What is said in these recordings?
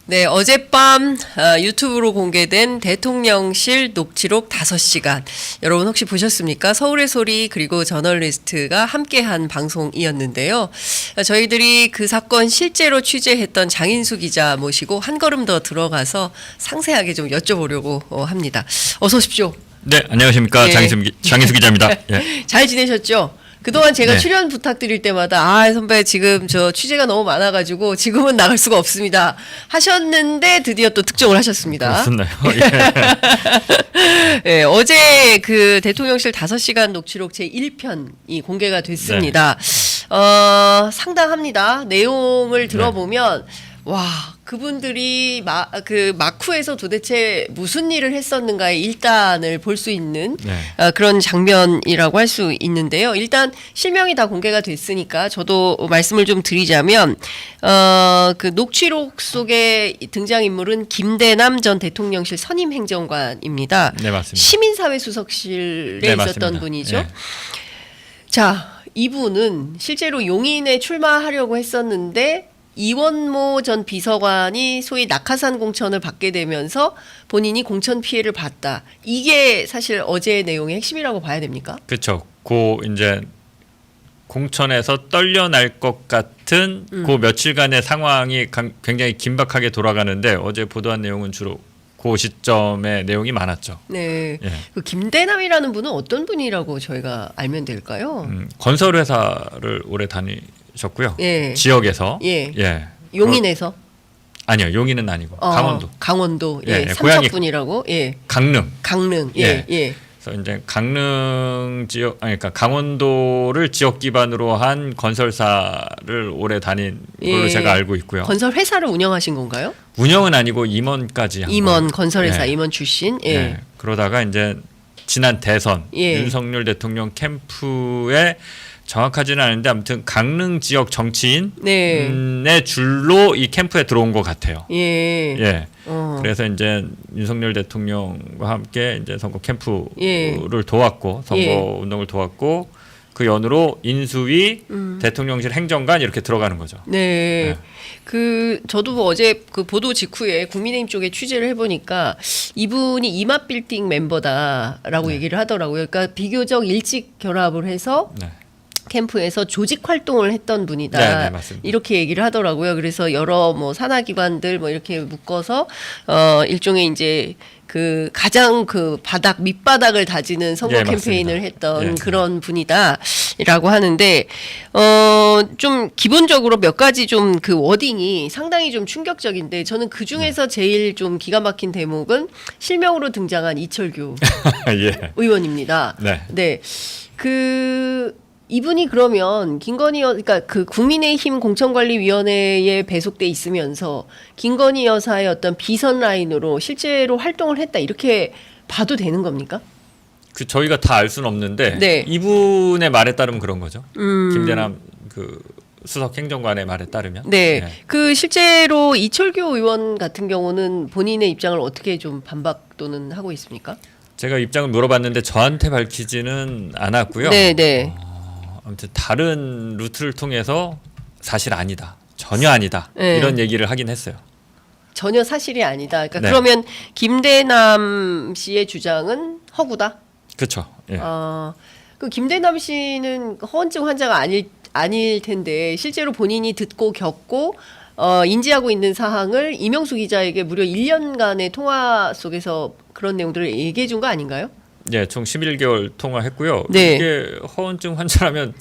네, 어젯밤 유튜브로 공개된 대통령실 녹취록 5시간. 여러분 혹시 보셨습니까? 서울의 소리 그리고 저널리스트가 함께한 방송이었는데요. 저희들이 그 사건 실제로 취재했던 장인수 기자 모시고 한 걸음 더 들어가서 상세하게 좀 여쭤보려고 합니다. 어서 오십시오. 네, 안녕하십니까. 예. 장인수 기자입니다. 예. 잘 지내셨죠? 그동안 제가 네. 출연 부탁드릴 때마다 선배 지금 저 취재가 너무 많아가지고 지금은 나갈 수가 없습니다 하셨는데 드디어 또 특종을 하셨습니다. 그렇나요? 예. 네, 어제 그 대통령실 5시간 녹취록 제1편이 공개가 됐습니다. 상당합니다. 내용을 들어보면 와, 그분들이 그 마쿠에서 도대체 무슨 일을 했었는가의 일단을 볼 수 있는 그런 장면이라고 할 수 있는데요. 일단 실명이 다 공개가 됐으니까 저도 말씀을 좀 드리자면 그 녹취록 속의 등장인물은 김대남 전 대통령실 선임 행정관입니다. 네, 맞습니다. 시민사회 수석실에 네, 있었던 맞습니다. 분이죠. 네. 자, 이분은 실제로 용인에 출마하려고 했었는데 이원모 전 비서관이 소위 낙하산 공천을 받게 되면서 본인이 공천 피해를 봤다. 이게 사실 어제의 내용의 핵심이라고 봐야 됩니까? 그렇죠. 고 이제 공천에서 떨려날 것 같은 그 며칠간의 상황이 굉장히 긴박하게 돌아가는데 어제 보도한 내용은 주로 그 시점의 내용이 많았죠. 네. 예. 그 김대남이라는 분은 어떤 분이라고 저희가 알면 될까요? 건설회사를 오래 다니셨고요. 예. 지역에서. 예. 예. 용인에서? 아니요. 용인은 아니고 강원도. 강원도. 예. 예, 고향이 삼척분이라고. 예. 강릉. 강릉. 예. 예. 그래서 이제 강릉 지역, 그러니까 강원도를 지역 기반으로 한 건설사를 오래 다닌 걸로 제가 알고 있고요. 건설 회사를 운영하신 건가요? 운영은 아니고 임원까지 한 임원 거예요. 건설회사 예. 임원 출신. 예. 예. 그러다가 이제 지난 대선 예. 윤석열 대통령 캠프에 정확하지는 않은데 아무튼 강릉 지역 정치인의 네. 줄로 이 캠프에 들어온 것 같아요. 예. 예. 그래서 이제 윤석열 대통령과 함께 이제 선거 캠프를 예. 도왔고 선거 예. 운동을 도왔고 그 연으로 인수위 대통령실 행정관 이렇게 들어가는 거죠. 네. 네. 그 저도 어제 그 보도 직후에 국민의힘 쪽에 취재를 해보니까 이분이 이마빌딩 멤버다라고 얘기를 하더라고요. 그러니까 비교적 일찍 결합을 해서 네. 캠프에서 조직 활동을 했던 분이다. 네, 네, 맞습니다. 이렇게 얘기를 하더라고요. 그래서 여러 뭐 산하기관들 뭐 이렇게 묶어서 일종의 이제 그 가장 그 밑바닥을 다지는 선거 예, 캠페인을 맞습니다. 했던 예. 그런 분이다라고 하는데 좀 기본적으로 몇 가지 좀 그 워딩이 상당히 좀 충격적인데 저는 그 중에서 제일 좀 기가 막힌 대목은 실명으로 등장한 이철규 예. 의원입니다. 네. 네. 이분이 그러면 그러니까 그 국민의힘 공천관리위원회에 배속돼 있으면서 김건희 여사의 어떤 비선 라인으로 실제로 활동을 했다 이렇게 봐도 되는 겁니까? 그 저희가 다 알 수는 없는데 네. 이분의 말에 따르면 그런 거죠. 김대남 그 수석 행정관의 말에 따르면. 네. 예. 그 실제로 이철규 의원 같은 경우는 본인의 입장을 어떻게 좀 반박 또는 하고 있습니까? 제가 입장을 물어봤는데 저한테 밝히지는 않았고요. 네, 네. 아무튼 다른 루트를 통해서 사실 아니다. 전혀 아니다. 네. 이런 얘기를 하긴 했어요. 전혀 사실이 아니다. 그러니까 네. 그러면 김대남 씨의 주장은 허구다. 그렇죠. 예. 그 김대남 씨는 허언증 환자가 아닐 텐데 실제로 본인이 듣고 겪고 인지하고 있는 사항을 이명수 기자에게 무려 1년간의 통화 속에서 그런 내용들을 얘기해 준 거 아닌가요? 예, 총 11개월 통화했고요. 네. 이게 허언증 환자라면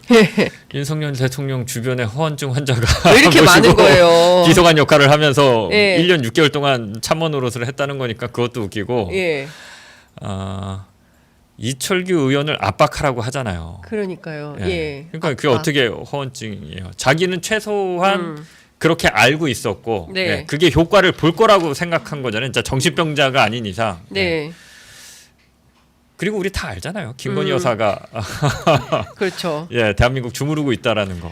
윤석열 대통령 주변에 허언증 환자가 왜 이렇게 모시고 많은 거예요? 비서관 역할을 하면서 예. 1년 6개월 동안 참모 노릇을 했다는 거니까 그것도 웃기고 예. 이철규 의원을 압박하라고 하잖아요. 그러니까요. 예. 예. 그러니까 그게 어떻게 허언증이에요? 자기는 최소한 그렇게 알고 있었고 네. 예, 그게 효과를 볼 거라고 생각한 거잖아요. 진짜 정신병자가 아닌 이상. 예. 네. 그리고 우리 다 알잖아요. 김건희 여사가 그렇죠. 예, 대한민국 주무르고 있다라는 거.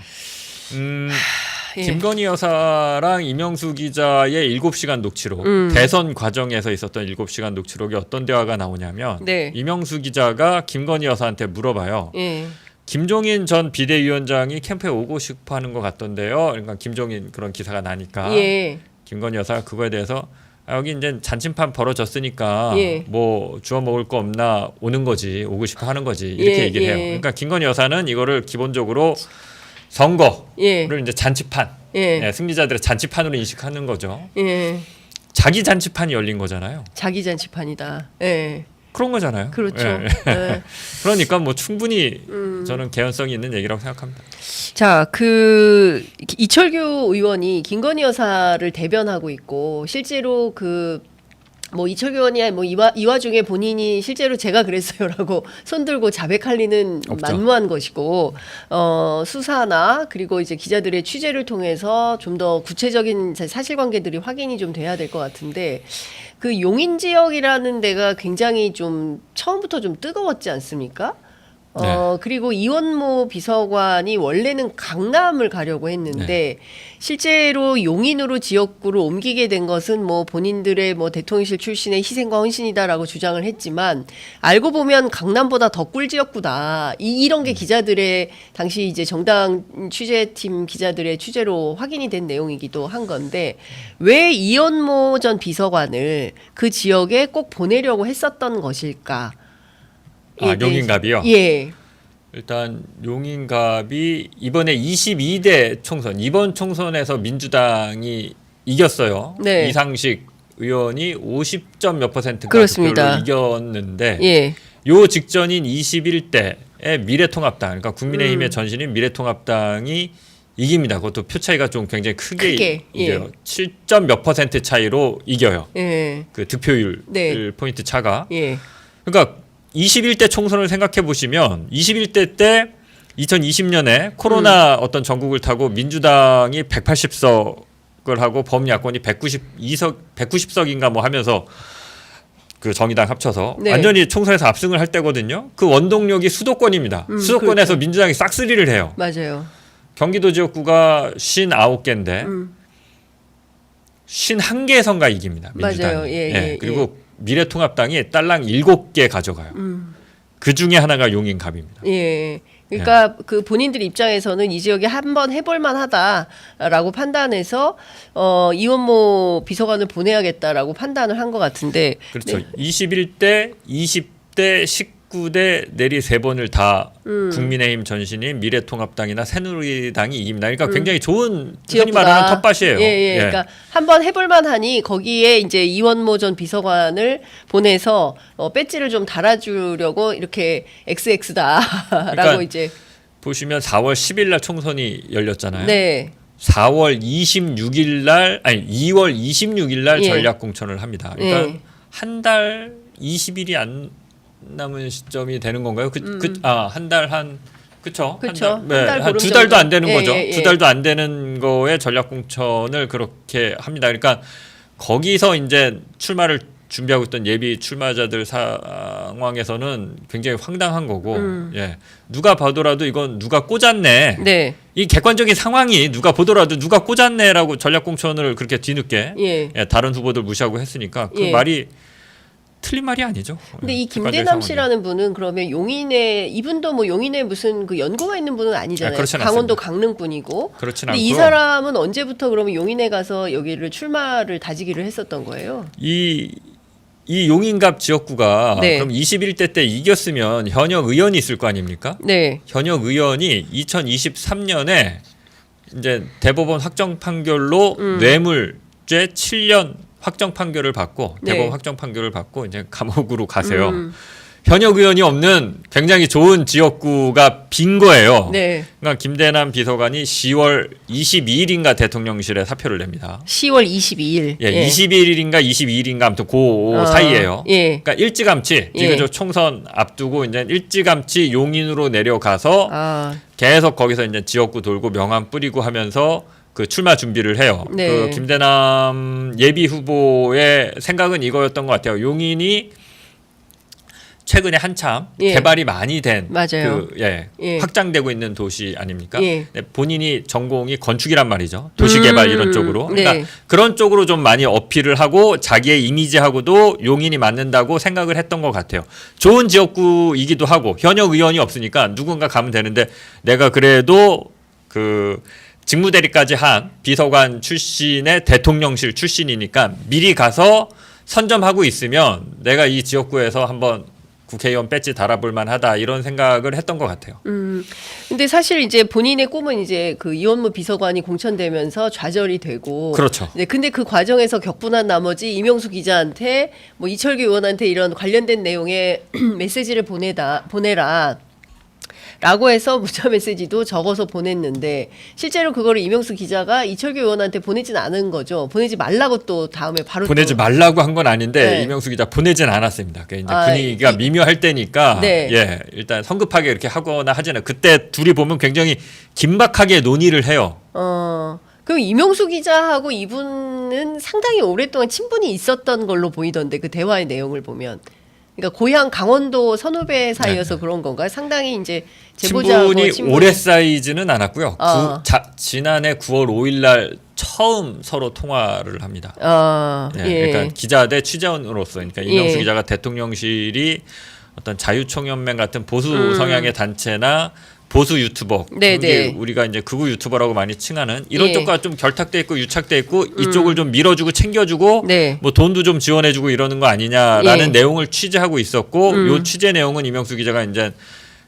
예. 김건희 여사랑 이명수 기자의 7시간 녹취록, 대선 과정에서 있었던 7시간 녹취록에 어떤 대화가 나오냐면 네. 이명수 기자가 김건희 여사한테 물어봐요. 예. 김종인 전 비대위원장이 캠프에 오고 싶어 하는 것 같던데요. 그러니까 김종인 그런 기사가 나니까 예. 김건희 여사가 그거에 대해서 여기 이제 잔침판 벌어졌으니까 예. 뭐 주워 먹을 거 없나 오는 거지, 오고 싶어 하는 거지 이렇게 예, 얘기를 해요. 예. 그러니까 김건희 여사는 이거를 기본적으로 선거를 예. 이제 잔치판, 예. 승리자들의 잔치판으로 인식하는 거죠. 예. 자기 잔치판이 열린 거잖아요. 자기 잔치판이다. 예. 그런 거잖아요. 그렇죠. 예. 예. 그러니까 뭐 충분히 저는 개연성이 있는 얘기라고 생각합니다. 자, 이철규 의원이 김건희 여사를 대변하고 있고 실제로 뭐 이철규 의원이 뭐 이 와중에 본인이 실제로 제가 그랬어요라고 손들고 자백할 리는 없죠. 만무한 것이고 수사나 그리고 이제 기자들의 취재를 통해서 좀 더 구체적인 사실관계들이 확인이 좀 돼야 될 것 같은데 그 용인 지역이라는 데가 굉장히 좀 처음부터 좀 뜨거웠지 않습니까? 그리고 이원모 비서관이 원래는 강남을 가려고 했는데 실제로 용인으로 지역구를 옮기게 된 것은 뭐 본인들의 뭐 대통령실 출신의 희생과 헌신이다라고 주장을 했지만 알고 보면 강남보다 더 꿀 지역구다. 이런 게 기자들의 당시 이제 정당 취재팀 기자들의 취재로 확인이 된 내용이기도 한 건데 왜 이원모 전 비서관을 그 지역에 꼭 보내려고 했었던 것일까? 용인갑이요? 예. 일단 용인갑이 이번에 22대 총선, 이번 총선에서 민주당이 이겼어요. 네. 이상식 의원이 50점 몇 %가 그렇습니다. 득표로 이겼는데 예. 요 직전인 21대의 미래통합당, 그러니까 국민의힘의 전신인 미래통합당이 이깁니다. 그것도 표 차이가 좀 굉장히 크게 이겨요. 7점 몇 % 차이로 이겨요. 예. 그 득표율 네. 포인트 차가. 예. 그러니까 21대 총선을 생각해 보시면 21대 때 2020년에 코로나 어떤 전국을 타고 민주당이 180석을 하고 범야권이 190석인가 뭐 하면서 그 정의당 합쳐서 네. 완전히 총선에서 압승을 할 때거든요. 그 원동력이 수도권입니다. 수도권에서 그렇죠. 민주당이 싹쓸이를 해요. 맞아요. 경기도 지역구가 59개인데 51개선가 이깁니다. 민주당이. 맞아요. 예, 그리고 미래통합당이 딸랑 7개 가져가요. 그 중에 하나가 용인갑입니다. 예. 그러니까 그 본인들 입장에서는 이 지역에 한번 해볼 만하다라고 판단해서 이원모 비서관을 보내야겠다라고 판단을 한 것 같은데. 그렇죠. 네. 21대, 20대, 19대 내리 3번을 다 국민의힘 전신인 미래통합당이나 새누리당이 이깁니다. 그러니까 굉장히 좋은 흔히 말하는 텃밭이에요. 예. 그러니까 한번 해볼 만하니 거기에 이제 이원모 전 비서관을 보내서 배지를 좀 달아주려고 이렇게 XX다라고 그러니까 이제 보시면 4월 10일 날 총선이 열렸잖아요. 네. 4월 26일 날 아니 2월 26일 날 예. 전략 공천을 합니다. 그러니까 예. 한 달 20일이 안 남은 시점이 되는 건가요? 한 달 그쵸? 그쵸. 한 두 달도 안 되는 예, 거죠. 예, 예. 두 달도 안 되는 거에 전략 공천을 그렇게 합니다. 그러니까 거기서 이제 출마를 준비하고 있던 예비 출마자들 상황에서는 굉장히 황당한 거고, 예. 누가 봐도라도 이건 누가 꽂았네. 네. 이 객관적인 상황이 누가 보더라도 누가 꽂았네라고 전략 공천을 그렇게 뒤늦게 예. 다른 후보들 무시하고 했으니까 그 예. 말이 틀린 말이 아니죠. 근데 이 객관적인 김대남 상황이. 씨라는 분은 그러면 용인에 이분도 뭐 용인에 무슨 그 연고가 있는 분은 아니잖아요. 그렇진 강원도 않습니다. 강릉 분이고. 그렇진 근데 않고 이 사람은 언제부터 그러면 용인에 가서 여기를 출마를 다지기를 했었던 거예요? 이 용인갑 지역구가 네. 그럼 21대 때 이겼으면 현역 의원이 있을 거 아닙니까? 네. 현역 의원이 2023년에 이제 대법원 확정 판결로 뇌물죄 7년 확정 판결을 받고 네. 대법원 확정 판결을 받고 이제 감옥으로 가세요. 현역 의원이 없는 굉장히 좋은 지역구가 빈 거예요. 네. 그러니까 김대남 비서관이 10월 22일인가 대통령실에 사표를 냅니다. 10월 22일. 예, 21일인가 22일인가 아무튼 그 사이에요. 예. 그러니까 일찌감치 예. 지금 총선 앞두고 이제 일찌감치 용인으로 내려가서 아, 계속 거기서 이제 지역구 돌고 명함 뿌리고 하면서 그 출마 준비를 해요. 네. 그 김대남 예비 후보의 생각은 이거였던 것 같아요. 용인이 최근에 한참 예. 개발이 많이 된 맞아요. 예. 확장되고 있는 도시 아닙니까? 예. 네, 본인이 전공이 건축이란 말이죠. 도시개발 이런 쪽으로. 네. 그러니까 그런 쪽으로 좀 많이 어필을 하고 자기의 이미지하고도 용인이 맞는다고 생각을 했던 것 같아요. 좋은 지역구이기도 하고 현역 의원이 없으니까 누군가 가면 되는데 내가 그래도 그 직무대리까지 한 비서관 출신의 대통령실 출신이니까 미리 가서 선점하고 있으면 내가 이 지역구에서 한번 국회의원 배지 달아볼 만하다 이런 생각을 했던 것 같아요. 근데 사실 이제 본인의 꿈은 이제 그 이원무 비서관이 공천되면서 좌절이 되고. 그렇죠. 네, 근데 그 과정에서 격분한 나머지 이명수 기자한테 뭐 이철규 의원한테 이런 관련된 내용의 메시지를 보내라. 라고 해서 문자 메시지도 적어서 보냈는데 실제로 그거를 이명수 기자가 이철규 의원한테 보내진 않은 거죠. 보내지 말라고 또 다음에 바로 보내지 말라고 한 건 아닌데 네. 이명수 기자 보내진 않았습니다. 그러니까 이제 아, 분위기가 미묘할 때니까 네. 예, 일단 성급하게 이렇게 하거나 하지는 그때 둘이 보면 굉장히 긴박하게 논의를 해요. 그럼 이명수 기자하고 이분은 상당히 오랫동안 친분이 있었던 걸로 보이던데 그 대화의 내용을 보면. 그러니까 고향 강원도 선후배 사이여서 그런 건가요? 상당히 이제 제보자하고 친분이 오래 쌓이지는 않았고요. 지난해 9월 5일 날 처음 서로 통화를 합니다. 예. 그러니까 기자 대 취재원으로서 그러니까 이명수 기자가 대통령실이 어떤 자유총연맹 같은 보수 성향의 단체나 보수 유튜버, 네네. 우리가 이제 극우 유튜버라고 많이 칭하는 이런 예. 쪽과 좀 결탁돼 있고 유착돼 있고 이쪽을 좀 밀어주고 챙겨주고 네. 뭐 돈도 좀 지원해주고 이러는 거 아니냐라는 예. 내용을 취재하고 있었고 요 취재 내용은 이명수 기자가 이제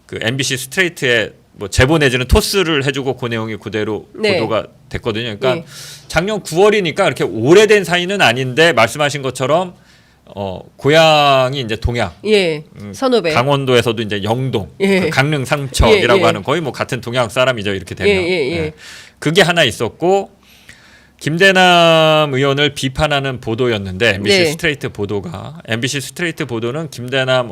그 MBC 스트레이트에 뭐 제보 내지는 토스를 해주고 그 내용이 그대로 네. 보도가 됐거든요. 그러니까 예. 작년 9월이니까 그렇게 오래된 사이는 아닌데 말씀하신 것처럼 고향이 이제 동양. 예. 선후배. 강원도에서도 이제 영동, 예. 그 강릉 삼척이라고 예, 예. 하는 거의 뭐 같은 동양 사람이죠. 이렇게 되면. 예. 그게 하나 있었고 김대남 의원을 비판하는 보도였는데 MBC 네. 스트레이트 보도가 MBC 스트레이트 보도는 김대남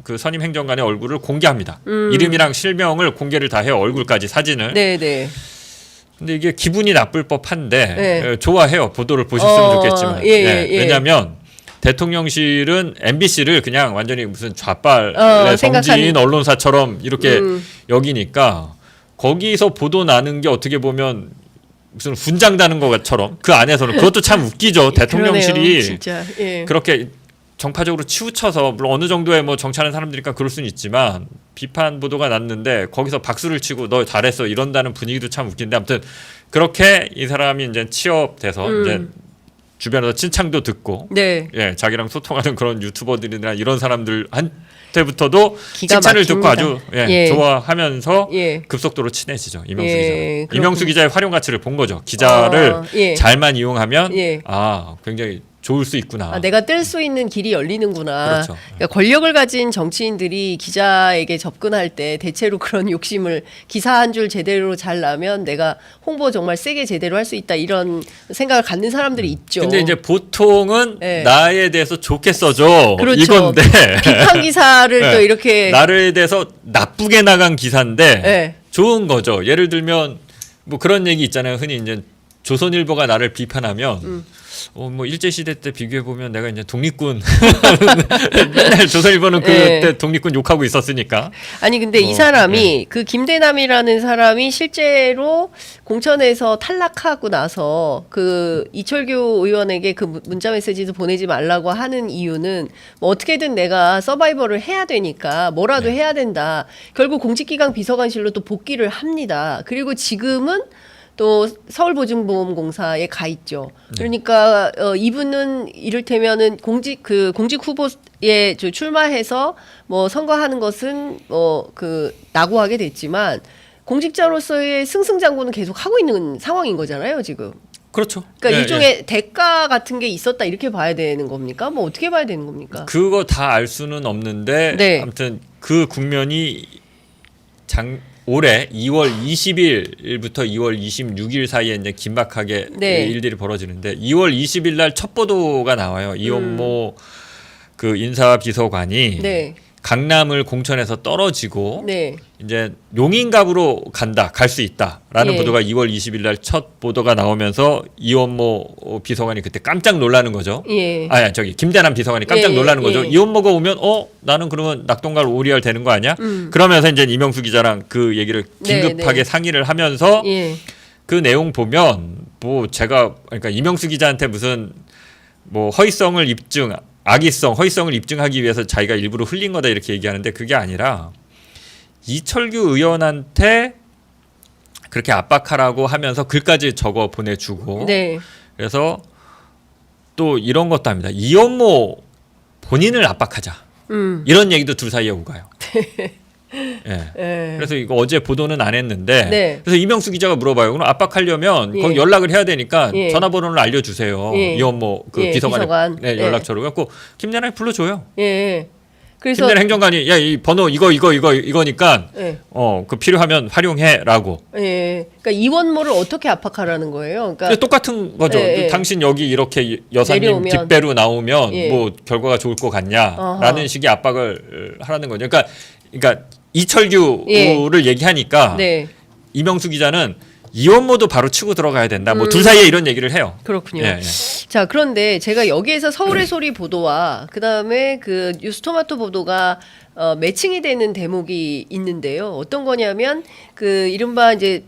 그 선임 행정관의 얼굴을 공개합니다. 이름이랑 실명을 공개를 다 해요. 얼굴까지 사진을. 네. 근데 이게 기분이 나쁠 법한데 네. 좋아해요. 보도를 보셨으면 좋겠지만. 예. 왜냐하면 대통령실은 MBC를 그냥 완전히 무슨 좌빨의 정치인 언론사처럼 이렇게 여기니까 거기서 보도 나는 게 어떻게 보면 무슨 훈장다는 것처럼 그 안에서는 그것도 참 웃기죠. 대통령실이 그러네요, 진짜. 예. 그렇게 정파적으로 치우쳐서 물론 어느 정도의 뭐 정치하는 사람들이니까 그럴 수는 있지만 비판 보도가 났는데 거기서 박수를 치고 너 잘했어 이런다는 분위기도 참 웃긴데 아무튼 그렇게 이 사람이 이제 취업돼서 이제 주변에서 칭찬도 듣고 네. 예 자기랑 소통하는 그런 유튜버들이나 이런 사람들한테부터도 기가 칭찬을 듣고 막힙니다. 아주 좋아하면서 예. 급속도로 친해지죠 이명수 예, 기자. 이명수 기자의 활용 가치를 본 거죠. 기자를 잘만 이용하면 예. 굉장히 좋을 수 있구나. 내가 뜰 수 있는 길이 열리는구나. 그렇죠. 그러니까 권력을 가진 정치인들이 기자에게 접근할 때 대체로 그런 욕심을 기사 한 줄 제대로 잘 나면 내가 홍보 정말 세게 제대로 할 수 있다 이런 생각을 갖는 사람들이 있죠. 근데 이제 보통은 네. 나에 대해서 좋게 써줘 그렇죠. 이건데 비판 기사를 네. 또 이렇게 나를 대해서 나쁘게 나간 기사인데 네. 좋은 거죠. 예를 들면 뭐 그런 얘기 있잖아요. 흔히 이제 조선일보가 나를 비판하면 뭐 일제 시대 때 비교해 보면 내가 이제 독립군 맨날 조선일보는 그때 독립군 욕하고 있었으니까. 아니 근데 이 사람이 그 김대남이라는 사람이 실제로 공천에서 탈락하고 나서 그 이철규 의원에게 그 문자 메시지도 보내지 말라고 하는 이유는 뭐 어떻게든 내가 서바이벌을 해야 되니까 뭐라도 해야 된다. 결국 공직기강 비서관실로 또 복귀를 합니다. 그리고 지금은 또 서울보증보험공사에 가 있죠. 그러니까 이분은 이를테면은 공직 후보에 출마해서 뭐 선거하는 것은 낙오하게 됐지만 공직자로서의 승승장구는 계속 하고 있는 상황인 거잖아요, 지금. 그렇죠. 그러니까 일종의 대가 같은 게 있었다 이렇게 봐야 되는 겁니까? 뭐 어떻게 봐야 되는 겁니까? 그거 다 알 수는 없는데 네. 아무튼 그 국면이 올해 2월 20일부터 2월 26일 사이에 이제 긴박하게 일들이 벌어지는데 2월 20일 날 첫 보도가 나와요. 이원모 그 인사비서관이 강남을 공천에서 떨어지고 네. 이제 용인갑으로 갈 수 있다라는 예. 보도가 2월 20일 날 첫 보도가 나오면서 이원모 비서관이 그때 깜짝 놀라는 거죠. 예. 저기 김대남 비서관이 깜짝 예, 놀라는 거죠. 예. 이원모가 오면 나는 그러면 낙동강 오리알 되는 거 아니야? 그러면서 이제 이명수 기자랑 그 얘기를 긴급하게 네. 상의를 하면서 예. 그 내용 보면 뭐 제가 그러니까 이명수 기자한테 무슨 뭐 허위성을 입증하기 위해서 자기가 일부러 흘린 거다 이렇게 얘기하는데 그게 아니라 이철규 의원한테 그렇게 압박하라고 하면서 글까지 적어 보내주고 네. 그래서 또 이런 것도 합니다. 이원모 본인을 압박하자 이런 얘기도 둘 사이에 오가요. 예. 예. 그래서 이거 어제 보도는 안 했는데 네. 그래서 이명수 기자가 물어봐요. 그럼 압박하려면 예. 거기 연락을 해야 되니까 예. 전화번호를 알려주세요. 예. 이원모 그 예, 비서관의 비서관. 네, 연락처로 갖고 김대남이 불러줘요. 예. 그래서 김대남 행정관이 야 이 번호 이거니까 예. 그 필요하면 활용해라고. 예. 그러니까 이원모를 어떻게 압박하라는 거예요? 그러니까 똑같은 거죠. 예, 예. 당신 여기 이렇게 여사님 내려오면. 뒷배로 나오면 예. 뭐 결과가 좋을 것 같냐라는 어허. 식의 압박을 하라는 거죠. 그러니까 이철규를 얘기하니까 네. 이명수 기자는 이원모도 바로 치고 들어가야 된다. 뭐 둘 사이에 이런 얘기를 해요. 그렇군요. 예. 자, 그런데 제가 여기에서 서울의 소리 보도와 그다음에 그 뉴스토마토 보도가 매칭이 되는 대목이 있는데요. 어떤 거냐면 그 이른바 이제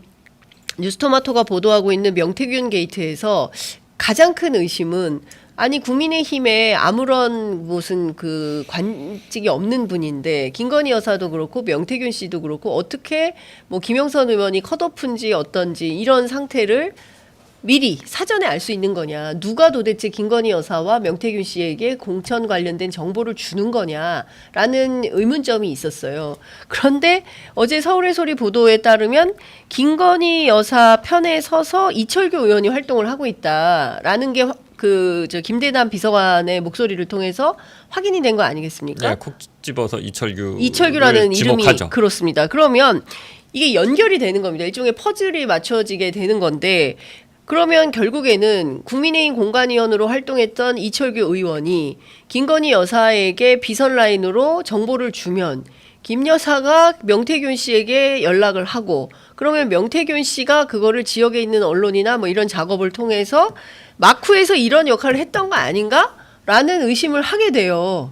뉴스토마토가 보도하고 있는 명태균 게이트에서 가장 큰 의심은 아니 국민의힘에 아무런 무슨 그 관직이 없는 분인데 김건희 여사도 그렇고 명태균 씨도 그렇고 어떻게 뭐 김영선 의원이 컷오프인지 어떤지 이런 상태를 미리 사전에 알 수 있는 거냐, 누가 도대체 김건희 여사와 명태균 씨에게 공천 관련된 정보를 주는 거냐라는 의문점이 있었어요. 그런데 어제 서울의 소리 보도에 따르면 김건희 여사 편에 서서 이철규 의원이 활동을 하고 있다라는 게 김대남 비서관의 목소리를 통해서 확인이 된 거 아니겠습니까? 네, 콕 집어서 이철규라는 이철규라는 이름이 지목하죠. 그렇습니다. 그러면 이게 연결이 되는 겁니다. 일종의 퍼즐이 맞춰지게 되는 건데 그러면 결국에는 국민의힘 공관위원으로 활동했던 이철규 의원이 김건희 여사에게 비선 라인으로 정보를 주면 김 여사가 명태균 씨에게 연락을 하고 그러면 명태균 씨가 그거를 지역에 있는 언론이나 뭐 이런 작업을 통해서 마쿠에서 이런 역할을 했던 거 아닌가라는 의심을 하게 돼요.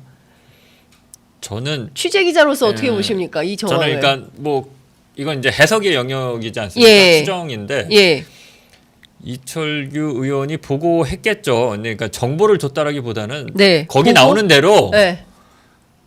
저는 취재 기자로서 어떻게 보십니까? 이 저는 정황을. 그러니까 뭐 이건 이제 해석의 영역이지 않습니까? 예. 추정인데 예. 이철규 의원이 보고했겠죠. 그러니까 정보를 줬다라기보다는 네. 거기 보고? 나오는 대로 네.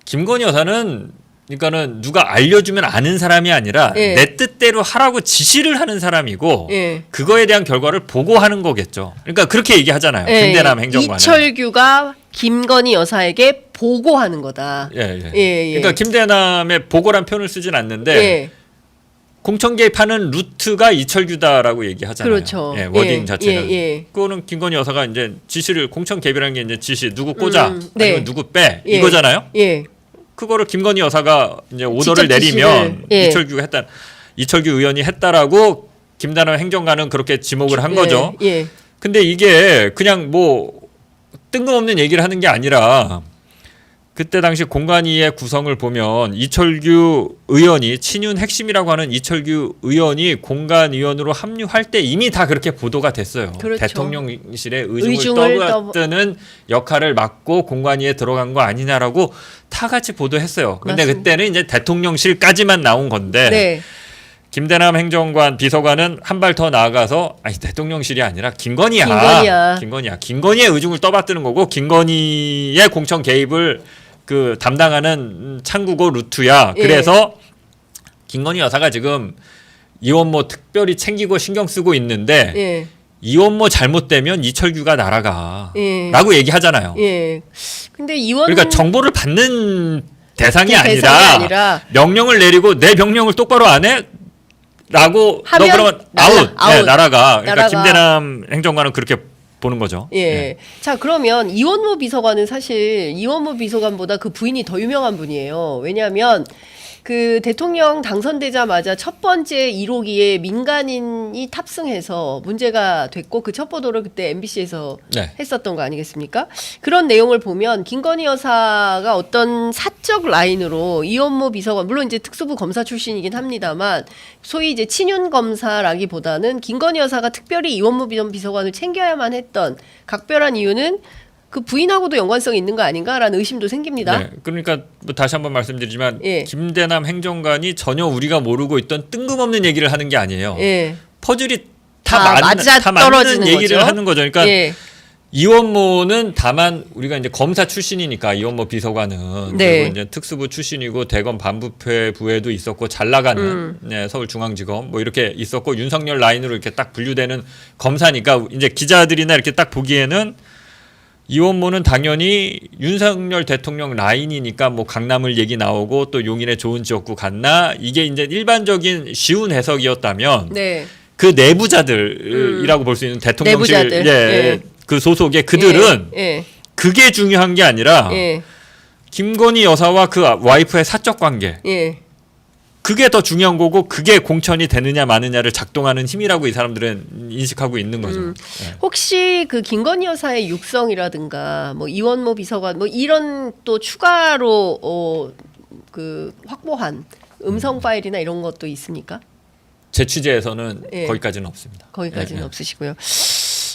김건희 여사는 그러니까는 누가 알려주면 아는 사람이 아니라 예. 내 뜻대로 하라고 지시를 하는 사람이고 예. 그거에 대한 결과를 보고하는 거겠죠. 그러니까 그렇게 얘기하잖아요. 예. 김대남 행정관은. 이철규가 김건희 여사에게 보고하는 거다. 예. 예. 그러니까 김대남의 보고란 표현을 쓰진 않는데 예. 공천 개입하는 루트가 이철규다라고 얘기하잖아요. 그렇죠. 예, 워딩 예. 자체는. 예. 그거는 김건희 여사가 이제 지시를 공천 개입이라는 게 이제 지시 누구 꽂아 네. 아니면 누구 빼 예. 이거잖아요. 예. 그거를 김건희 여사가 이제 오더를 직접 지시를. 내리면 예. 이철규 의원이 했다라고 김대남 행정관은 그렇게 지목을 한 거죠. 예. 근데 이게 그냥 뭐 뜬금없는 얘기를 하는 게 아니라 그때 당시 공관위의 구성을 보면 이철규 의원이 친윤 핵심이라고 하는 이철규 의원이 공관위원으로 합류할 때 이미 다 그렇게 보도가 됐어요. 그렇죠. 대통령실의 의중을 의중을 떠받드는 역할을 맡고 공관위에 들어간 거 아니냐라고 다 같이 보도했어요. 근데 맞습니다. 그때는 이제 대통령실까지만 나온 건데 네. 김대남 행정관 비서관은 한 발 더 나아가서 아니 대통령실이 아니라 김건희야. 김건희의 의중을 떠받드는 거고 김건희의 공천 개입을 그 담당하는 창구고 루트야. 예. 그래서 김건희 여사가 지금 이원모 특별히 챙기고 신경 쓰고 있는데 예. 이원모 잘못되면 이철규가 날아가. 예. 라고 얘기하잖아요. 예. 근데 이원 그러니까 정보를 받는 대상이 대상이 아니라 명령을 내리고 내 명령을 똑바로 안 해? 라고 하면 너 그러면 아웃. 네, 날아가. 그러니까 날아가. 김대남 행정관은 그렇게 보는 거죠. 예. 예. 자, 그러면 이원모 비서관은 사실 이원모 비서관보다 그 부인이 더 유명한 분이에요. 왜냐하면 그 대통령 당선되자마자 첫 번째 1호기에 민간인이 탑승해서 문제가 됐고 그 첫 보도를 그때 MBC에서 네. 했었던 거 아니겠습니까? 그런 내용을 보면 김건희 여사가 어떤 사적 라인으로 이원모 비서관 물론 이제 특수부 검사 출신이긴 합니다만 소위 이제 친윤 검사라기보다는 김건희 여사가 특별히 이원모 비서관을 챙겨야만 했던 각별한 이유는 그 부인하고도 연관성이 있는 거 아닌가라는 의심도 생깁니다. 네, 그러니까 뭐 다시 한번 말씀드리지만 예. 김대남 행정관이 전혀 우리가 모르고 있던 뜬금없는 얘기를 하는 게 아니에요. 예. 퍼즐이 다 맞아 다 떨어지는 맞는 얘기를 거죠. 하는 거죠. 그러니까 예. 이원모는 다만 우리가 이제 검사 출신이니까 이원모 비서관은 네. 그리고 이제 특수부 출신이고 대검 반부패부에도 있었고 잘 나가는 네, 서울중앙지검 뭐 이렇게 있었고 윤석열 라인으로 이렇게 딱 분류되는 검사니까 이제 기자들이나 이렇게 딱 보기에는 이원모는 당연히 윤석열 대통령 라인이니까 뭐 강남을 얘기 나오고 또 용인의 좋은 지역구 갔나 이게 이제 일반적인 쉬운 해석이었다면 네. 그 내부자들이라고 볼 수 있는 대통령실 내부자들. 예, 예. 그 소속의 그들은 예. 그게 중요한 게 아니라 예. 김건희 여사와 그 와이프의 사적 관계 예. 그게 더 중요한 거고 그게 공천이 되느냐 마느냐를 작동하는 힘이라고 이 사람들은 인식하고 있는 거죠. 예. 혹시 그 김건희 여사의 육성이라든가 뭐 이원모 비서관 뭐 이런 또 추가로 그 확보한 음성 파일이나 이런 것도 있습니까? 제 취재에서는 예. 거기까지는 없습니다. 거기까지는 예, 예. 없으시고요.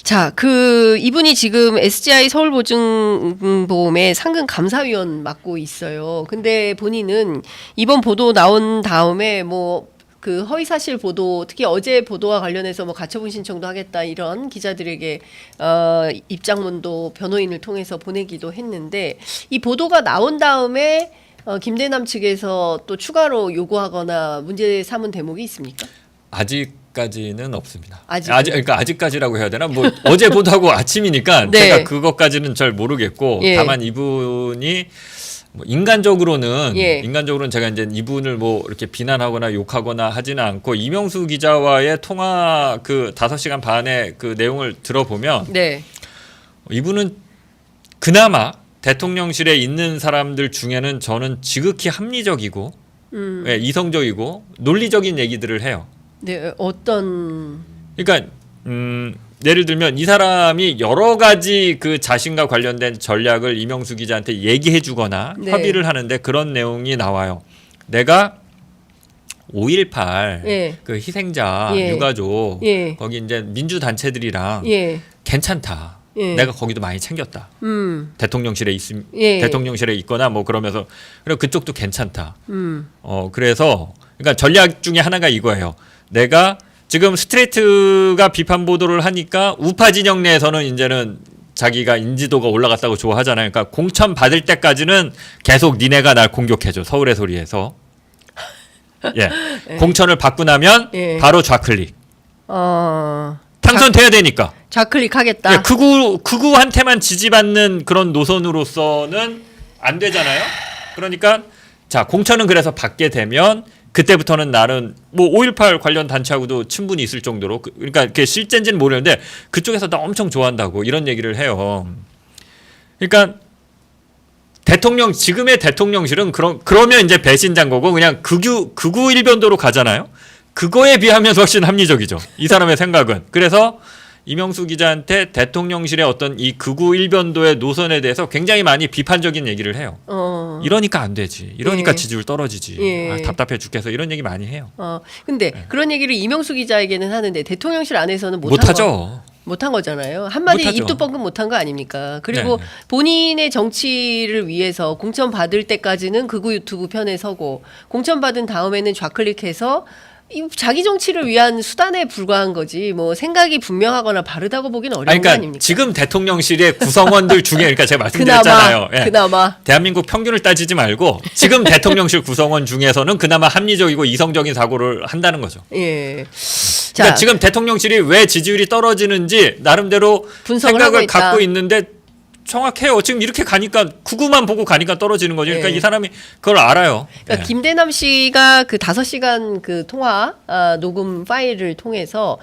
자, 그 이분이 지금 SGI 서울보증보험의 상근 감사위원 맡고 있어요. 근데 본인은 이번 보도 나온 다음에 뭐 그 허위사실 보도, 특히 어제 보도와 관련해서 뭐 가처분 신청도 하겠다 이런 기자들에게 입장문도 변호인을 통해서 보내기도 했는데 이 보도가 나온 다음에 김대남 측에서 또 추가로 요구하거나 문제 삼은 대목이 있습니까? 아직까지는 없습니다. 아직은? 아직까지라고 해야 되나? 뭐 어제 보도하고 아침이니까 네. 제가 그것까지는 잘 모르겠고 예. 다만 이분이 뭐 인간적으로는 예. 제가 이제 이분을 뭐 이렇게 비난하거나 욕하거나 하지는 않고 이명수 기자와의 통화 그 5시간 반의 그 내용을 들어보면 네. 이분은 그나마 대통령실에 있는 사람들 중에는 저는 지극히 합리적이고 예, 이성적이고 논리적인 얘기들을 해요. 네, 어떤 그러니까 예를 들면 이 사람이 여러 가지 그 자신과 관련된 전략을 이명수 기자한테 얘기해 주거나 네. 협의를 하는데 그런 내용이 나와요. 내가 5.18 예. 그 희생자 예. 유가족 예. 거기 이제 민주 단체들이랑 예. 괜찮다. 예. 내가 거기도 많이 챙겼다. 대통령실에 예. 대통령실에 있거나 뭐 그러면서 그리고 그쪽도 괜찮다. 그래서 그러니까 전략 중에 하나가 이거예요. 내가 지금 스트레이트가 비판 보도를 하니까 우파 진영 내에서는 이제는 자기가 인지도가 올라갔다고 좋아하잖아요. 그러니까 공천 받을 때까지는 계속 니네가 날 공격해줘. 서울의 소리에서. 예. 공천을 받고 나면 예. 바로 좌클릭. 어, 당선돼야 되니까. 좌클릭하겠다. 예, 극우한테만 지지받는 그런 노선으로서는 안 되잖아요. 그러니까 자 공천은 그래서 받게 되면 그때부터는 나는 뭐 5.18 관련 단체하고도 친분이 있을 정도로 그러니까 그게 실제인지는 모르는데 그쪽에서 나 엄청 좋아한다고 이런 얘기를 해요. 그러니까 지금의 대통령실은 그러면 이제 배신자인 거고 그냥 극우 일변도로 가잖아요. 그거에 비하면 훨씬 합리적이죠. 이 사람의 생각은. 그래서 이명수 기자한테 대통령실의 어떤 이 극우 일변도의 노선에 대해서 굉장히 많이 비판적인 얘기를 해요. 이러니까 안 되지. 이러니까 예. 지지율 떨어지지. 예. 아, 답답해 죽겠어. 이런 얘기 많이 해요. 근데 그런 얘기를 이명수 기자에게는 하는데 대통령실 안에서는 못하죠. 못한 거잖아요. 한마디 못하죠. 입도 뻥끗 못한 거 아닙니까? 그리고 네. 본인의 정치를 위해서 공천 받을 때까지는 극우 유튜브 편에 서고 공천 받은 다음에는 좌클릭해서 자기 정치를 위한 수단에 불과한 거지 뭐 생각이 분명하거나 바르다고 보기는 어려운 그러니까 거 아닙니까? 지금 대통령실의 구성원들 중에 그러니까 제가 말씀드렸잖아요. 예. 그나마 대한민국 평균을 따지지 말고 지금 대통령실 구성원 중에서는 그나마 합리적이고 이성적인 사고를 한다는 거죠. 예. 자, 그러니까 지금 대통령실이 왜 지지율이 떨어지는지 나름대로 분석을 생각을 하고 있다. 갖고 있는데 정확해요. 지금 이렇게 가니까 구구만 보고 가니까 떨어지는 거죠. 그러니까 예. 이 사람이 그걸 알아요. 그러니까 예. 김대남 씨가 그 5시간 그 통화 녹음 파일을 통해서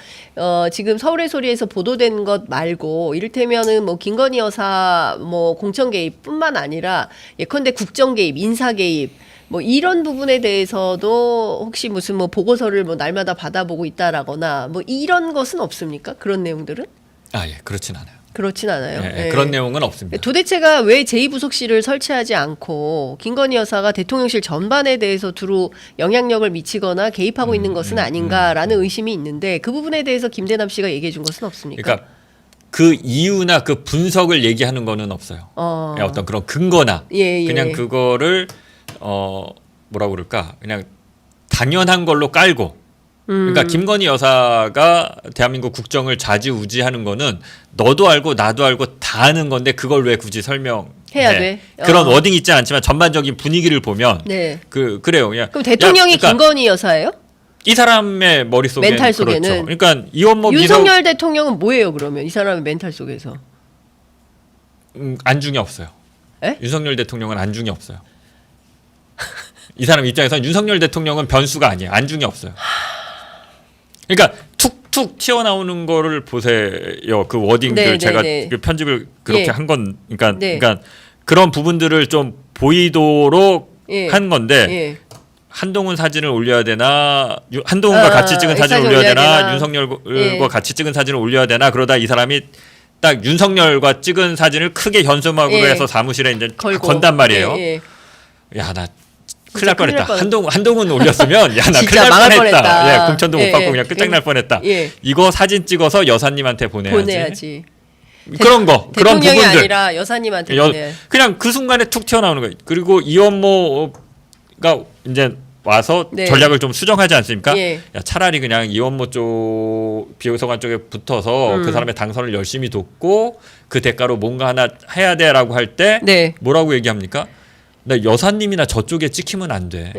지금 서울의 소리에서 보도된 것 말고 이를테면은 뭐 김건희 여사 뭐 공천 개입뿐만 아니라 예컨대 국정 개입, 인사 개입 뭐 이런 부분에 대해서도 혹시 무슨 뭐 보고서를 뭐 날마다 받아보고 있다라거나 뭐 이런 것은 없습니까? 그런 내용들은? 예, 그렇진 않아요. 그렇진 않아요. 예, 그런 내용은 없습니다. 도대체가 왜 제2부속실을 설치하지 않고 김건희 여사가 대통령실 전반에 대해서 두루 영향력을 미치거나 개입하고 있는 것은 아닌가라는 의심이 있는데 그 부분에 대해서 김대남 씨가 얘기해 준 것은 없습니까? 그러니까 그 이유나 그 분석을 얘기하는 거는 없어요. 예, 어떤 그런 근거나 그냥 그거를 뭐라고 그럴까? 그냥 당연한 걸로 깔고 그러니까 김건희 여사가 대한민국 국정을 좌지우지하는 거는 너도 알고 나도 알고 다 아는 건데 그걸 왜 굳이 설명해야 돼? 그런 워딩 있지 않지만 전반적인 분위기를 보면 그래요. 그냥 그럼 대통령이 그러니까 김건희 여사예요? 이 사람의 머릿속에 멘탈 속에는 그렇죠. 그러니까 이원모 윤석열 대통령은 뭐예요 그러면 이 사람의 멘탈 속에서? 안중이 없어요. 에? 윤석열 대통령은 안중이 없어요. 이 사람 입장에서는 윤석열 대통령은 변수가 아니에요. 안중이 없어요. 그러니까 툭툭 튀어나오는 거를 보세요. 그 워딩들 제가 그 편집을 그렇게 한 건 그러니까 그런 부분들을 좀 보이도록 한 건데 한동훈 사진을 올려야 되나 한동훈과 같이 찍은 사진을 올려야 되나 윤석열과 같이 찍은 사진을 올려야 되나 그러다 이 사람이 딱 윤석열과 찍은 사진을 크게 현수막으로 해서 사무실에 이제 건단 말이에요. 야, 나 큰일 날 뻔했다. 한동훈 올렸으면 야, 나 큰일 날 뻔했다. 공천도 못 받고 그냥 끝장날 뻔했다. 이거 사진 찍어서 여사님한테 보내야지. 그런 거 그런 부분들 대통령이 아니라 여사님한테 보내야지. 그냥 그 순간에 툭 튀어나오는 거예요. 그리고 이원모가 이제 와서 전략을 좀 수정하지 않습니까? 야, 차라리 그냥 이원모 쪽 비서관 쪽에 붙어서 그 사람의 당선을 열심히 돕고 그 대가로 뭔가 하나 해야 돼라고 할 때 뭐라고 얘기합니까? 나 여사님이나 저쪽에 찍히면 안 돼.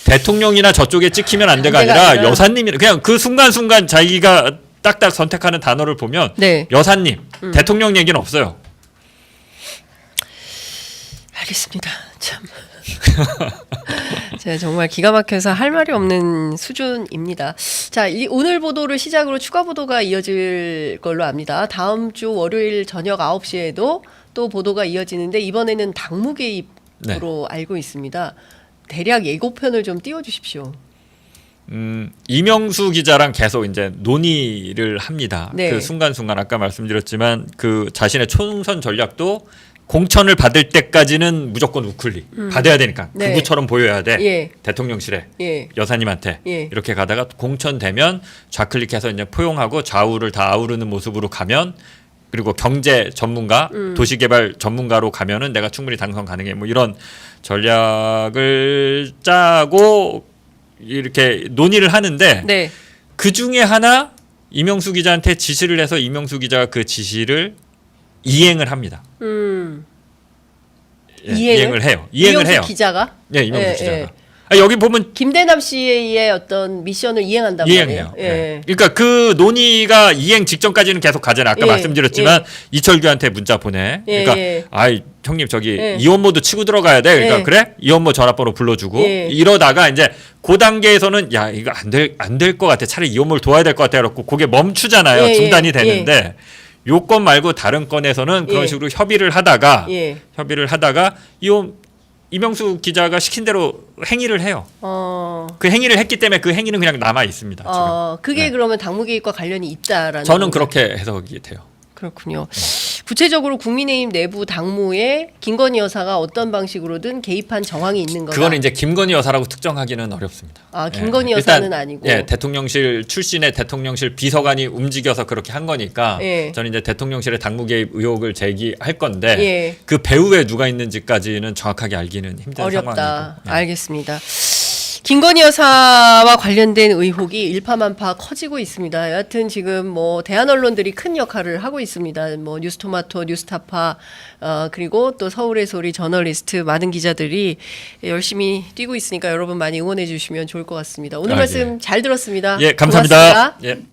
대통령이나 저쪽에 찍히면 안 돼가 아니라 여사님이 그냥 그 순간순간 자기가 딱딱 선택하는 단어를 보면 여사님, 대통령 얘기는 없어요. 알겠습니다. 참. 제가 정말 기가 막혀서 할 말이 없는 수준입니다. 자, 오늘 보도를 시작으로 추가 보도가 이어질 걸로 압니다. 다음 주 월요일 저녁 9시에도 또 보도가 이어지는데 이번에는 당무 개입으로 알고 있습니다. 대략 예고편을 좀 띄워주십시오. 이명수 기자랑 계속 이제 논의를 합니다. 그 순간순간 아까 말씀드렸지만 그 자신의 총선 전략도 공천을 받을 때까지는 무조건 우클릭 받아야 되니까 구구처럼 보여야 돼. 대통령실에 여사님한테 이렇게 가다가 공천되면 좌클릭해서 이제 포용하고 좌우를 다 아우르는 모습으로 가면 그리고 경제 전문가, 도시개발 전문가로 가면은 내가 충분히 당선 가능해. 뭐 이런 전략을 짜고 이렇게 논의를 하는데 그 중에 하나 이명수 기자한테 지시를 해서 이명수 기자가 그 지시를 이행을 합니다. 이행을 해요. 이명수 기자가? 네, 이명수 기자가. 여기 보면 김대남 씨의 어떤 미션을 이행한단 말이에요. 그러니까 그 논의가 이행 직전까지는 계속 가잖아요. 아까 말씀드렸지만 이철규한테 문자 보내. 그러니까 형님 저기 이원모도 치고 들어가야 돼. 그러니까 그래? 이원모 전화번호 불러주고 이러다가 이제 그 단계에서는 야 이거 안 될 것 같아. 차라리 이원모를 도와야 될 것 같아. 그렇고 그게 멈추잖아요. 중단이 되는데. 요건 말고 다른 건에서는 그런 식으로 협의를 하다가 이명수 기자가 시킨 대로 행위를 해요. 그 행위를 했기 때문에 그 행위는 그냥 남아 있습니다. 지금. 그게 그러면 당무 개입과 관련이 있다라는 저는 그렇게 해석이 돼요. 그렇군요. 구체적으로 국민의힘 내부 당무에 김건희 여사가 어떤 방식으로든 개입한 정황이 있는 거다. 그거는 이제 김건희 여사라고 특정하기는 어렵습니다. 김건희 여사는 일단, 아니고. 대통령실 출신의 대통령실 비서관이 움직여서 그렇게 한 거니까 저는 이제 대통령실의 당무 개입 의혹을 제기할 건데 그 배후에 누가 있는지까지는 정확하게 알기는 힘든 어렵다. 상황이고. 알겠습니다. 김건희 여사와 관련된 의혹이 일파만파 커지고 있습니다. 여하튼 지금 뭐 대한 언론들이 큰 역할을 하고 있습니다. 뭐 뉴스토마토, 뉴스타파 그리고 또 서울의 소리 저널리스트 많은 기자들이 열심히 뛰고 있으니까 여러분 많이 응원해 주시면 좋을 것 같습니다. 오늘 말씀 잘 들었습니다. 감사합니다. 고맙습니다.